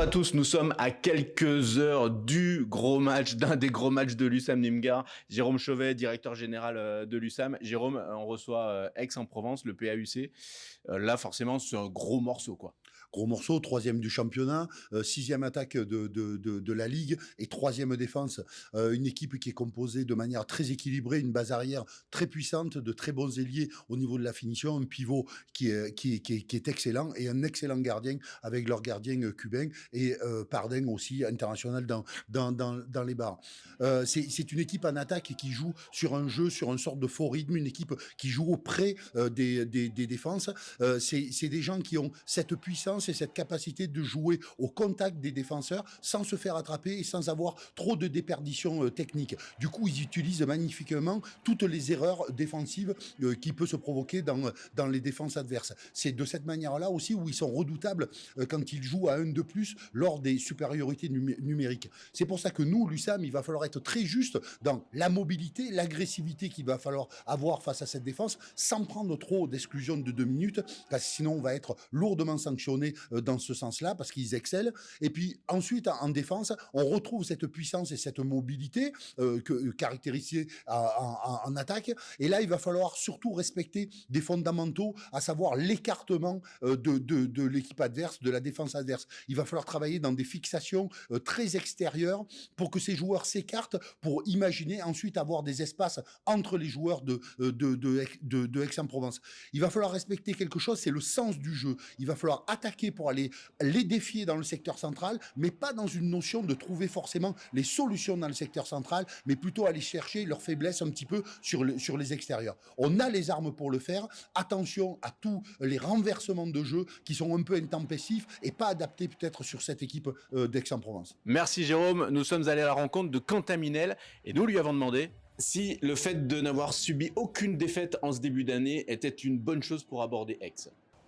à tous, nous sommes à quelques heures du gros match, d'un des gros matchs de l'USAM Nîmes-Gard. Jérôme Chauvet, directeur général de l'USAM. Jérôme, on reçoit Aix-en-Provence, le PAUC. Là, forcément, c'est un gros morceau, quoi. Gros morceau, troisième du championnat, sixième attaque de la Ligue et troisième défense. Une équipe qui est composée de manière très équilibrée, une base arrière très puissante, de très bons ailiers au niveau de la finition, un pivot qui est excellent et un excellent gardien avec leur gardien cubain et Pardin aussi, international dans les barres. C'est une équipe en attaque qui joue sur un jeu, sur une sorte de faux rythme, une équipe qui joue auprès des défenses. C'est des gens qui ont cette puissance et cette capacité de jouer au contact des défenseurs sans se faire attraper et sans avoir trop de déperditions techniques. Du coup, ils utilisent magnifiquement toutes les erreurs défensives qui peuvent se provoquer dans les défenses adverses. C'est de cette manière-là aussi où ils sont redoutables quand ils jouent à 1 de plus lors des supériorités numériques. C'est pour ça que nous, l'USAM, il va falloir être très juste dans la mobilité, l'agressivité qu'il va falloir avoir face à cette défense sans prendre trop d'exclusion de 2 minutes, parce que sinon on va être lourdement sanctionné dans ce sens-là, parce qu'ils excellent. Et puis ensuite, en défense, on retrouve cette puissance et cette mobilité caractérisée en attaque. Et là, il va falloir surtout respecter des fondamentaux, à savoir l'écartement de l'équipe adverse, de la défense adverse. Il va falloir travailler dans des fixations très extérieures pour que ces joueurs s'écartent, pour imaginer ensuite avoir des espaces entre les joueurs de Aix-en-Provence. Il va falloir respecter quelque chose, c'est le sens du jeu. Il va falloir attaquer pour aller les défier dans le secteur central, mais pas dans une notion de trouver forcément les solutions dans le secteur central, mais plutôt aller chercher leurs faiblesses un petit peu sur les extérieurs. On a les armes pour le faire. Attention à tous les renversements de jeu qui sont un peu intempestifs et pas adaptés peut-être sur cette équipe d'Aix-en-Provence. Merci Jérôme. Nous sommes allés à la rencontre de Quentin Minel et nous lui avons demandé si le fait de n'avoir subi aucune défaite en ce début d'année était une bonne chose pour aborder Aix.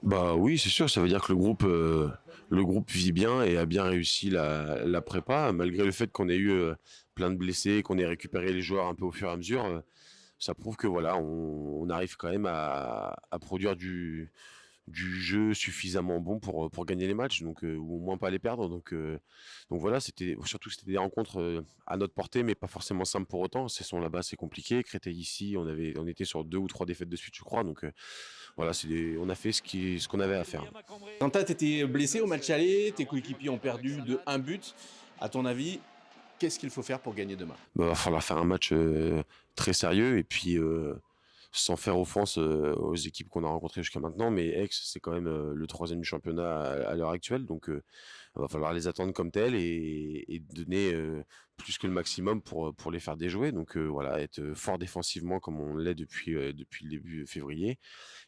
Bah oui, c'est sûr, ça veut dire que le groupe vit bien et a bien réussi la prépa, malgré le fait qu'on ait eu plein de blessés, qu'on ait récupéré les joueurs un peu au fur et à mesure. Ça prouve que voilà, on arrive quand même à produire du jeu suffisamment bon pour gagner les matchs, donc ou au moins pas les perdre. Donc voilà, c'était des rencontres à notre portée, mais pas forcément simples pour autant. Ces sont là-bas, c'est compliqué. Créteil ici, on était sur 2 ou 3 défaites de suite, je crois. Donc voilà, on a fait ce qu'on avait à faire. Quentin, t'étais blessé au match aller, tes coéquipiers ont perdu de 1 but. À ton avis, qu'est-ce qu'il faut faire pour gagner demain? Va falloir faire un match très sérieux et puis sans faire offense aux équipes qu'on a rencontrées jusqu'à maintenant, mais Aix, c'est quand même le 3e du championnat à l'heure actuelle, donc il va falloir les attendre comme tels et donner plus que le maximum pour les faire déjouer. Donc voilà, être fort défensivement comme on l'est depuis le début février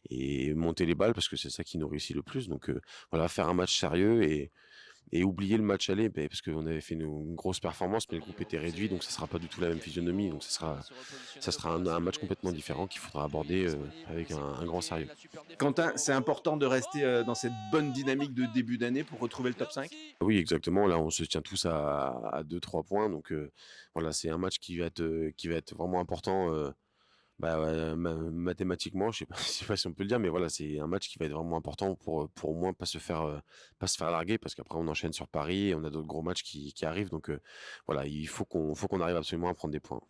et monter les balles parce que c'est ça qui nous réussit le plus. Donc voilà, faire un match sérieux et oublier le match aller parce qu'on avait fait une grosse performance, mais le groupe était réduit, donc ça sera pas du tout la même physionomie. Donc ça sera un match complètement différent qu'il faudra aborder avec un grand sérieux. Quentin, c'est important de rester dans cette bonne dynamique de début d'année pour retrouver le top 5? Oui, exactement. Là, on se tient tous à 2-3 points. Donc voilà, c'est un match qui va être vraiment important. Mathématiquement, je sais pas si on peut le dire, mais voilà, c'est un match qui va être vraiment important pour au moins pas se faire larguer, parce qu'après on enchaîne sur Paris et on a d'autres gros matchs qui arrivent. Donc voilà, il faut qu'on arrive absolument à prendre des points.